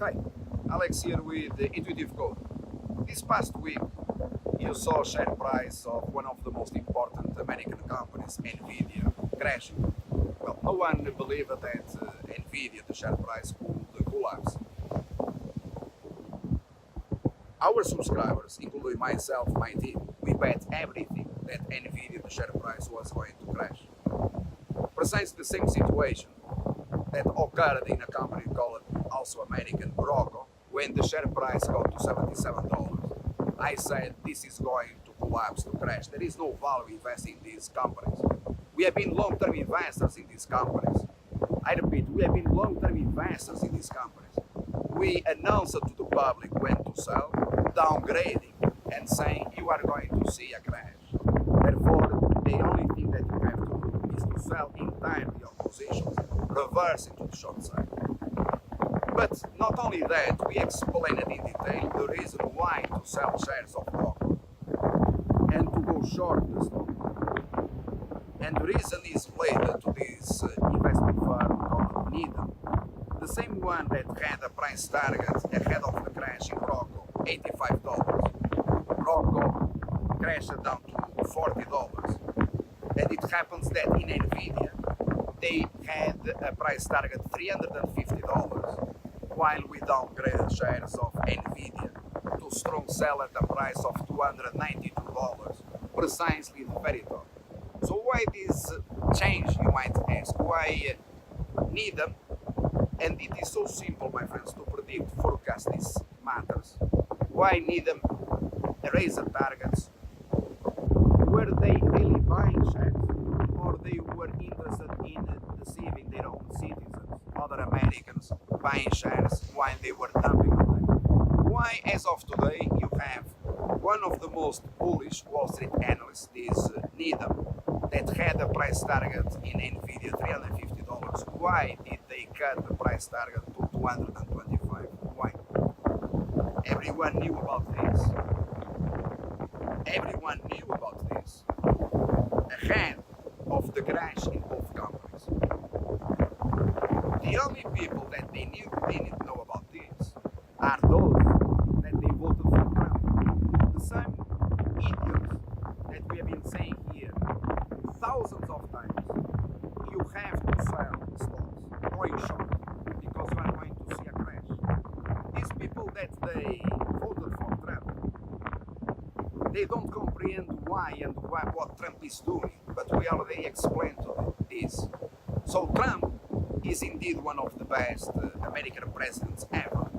Hi, Alex here with the Intuitive Code. This past week, you saw share price of one of the most important American companies, NVIDIA, crashing. Well, no one believed that NVIDIA, the share price, could collapse. Our subscribers, including myself, my team, we bet everything that NVIDIA, the share price, was going to crash. Precisely the same situation that occurred in a company called also American ROKU when the share price got to $77. I said this is going to collapse, to crash. There is no value investing in these companies. We have been long-term investors in these companies. I repeat, we have been long-term investors in these companies. We announced to the public when to sell, downgrading and saying you are going to see a crash. Therefore, the only thing that you have to do is to sell entirely your positions, reverse into the short side. But not only that, we explained in detail the reason why to sell shares of ROKU and to go short the stock. And the reason is related to this investment firm called NEEDHAM, the same one that had a price target ahead of the crash in ROKU, $85. ROKU crashed down to $40. And it happens that in NVIDIA, they had a price target $350, while we downgraded shares of NVIDIA to strong sell at a price of $292, precisely the very top. So why this change, you might ask? Why NEEDHAM? And it is so simple, my friends, to predict, forecast these matters. Why NEEDHAM raise the targets? Were they really buying shares, or they were interested in deceiving their own citizens, other Americans, buying shares while they were dumping them? Why, as of today, you have one of the most bullish Wall Street analysts, this NEEDHAM, that had a price target in NVIDIA $350. Why did they cut the price target to $225? Why? Everyone knew about this. Everyone knew about this ahead of the crash in both companies. The only people that they didn't know about this are those that they voted for Trump. The same idiots that we have been saying here thousands of times. You have to sell stocks, going short, because you are going to see a crash. These people that they voted for Trump, they don't comprehend why and what Trump is doing, but we already explained this. So Trump is indeed one of the best American presidents ever,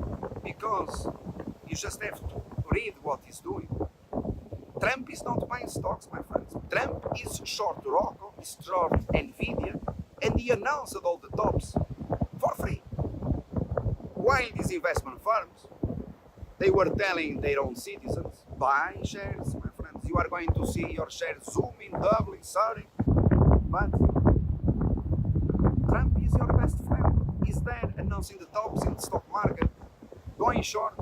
because you just have to read what he's doing. Trump is not buying stocks, my friends. Trump is short ROKU, is short NVIDIA, and he announced all the tops for free. While these investment firms, they were telling their own citizens, buy shares, my friends. You are going to see your shares zooming, doubling, sorry. But Trump is your best friend. He's there announcing the tops in the stock market, going short.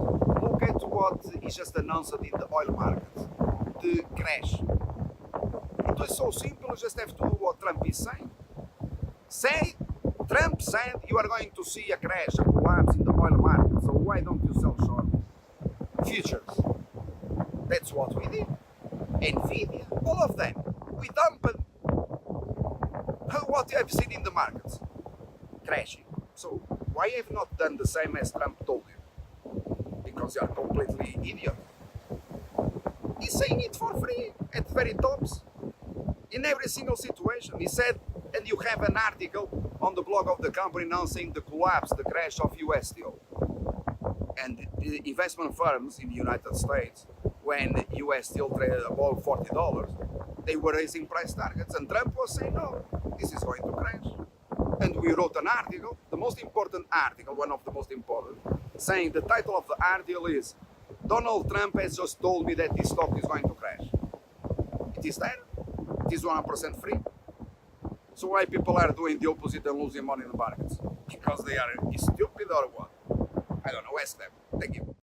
Look at what he just announced in the oil market, the crash. It is so simple, you just have to do what Trump is saying. Trump said you are going to see a crash, a collapse in the oil market, so why don't you sell short futures? That's what we did. NVIDIA, all of them. We dumped what you have seen in the markets, crashing. So why have you not done the same as Trump told you? Because you are completely idiot. He's saying it for free at the very tops in every single situation. He said, and you have an article on the blog of the company announcing the collapse, the crash of US Steel. And the investment firms in the United States, when US Steel traded above $40, they were raising price targets, and Trump was saying, no, this is going to crash. And we wrote an article, the most important article, one of the most important, saying the title of the article is Donald Trump has just told me that this stock is going to crash. It is there. It is 100% free. So why people are doing the opposite and losing money in the markets? Because they are stupid or what? I don't know, ask them. Thank you.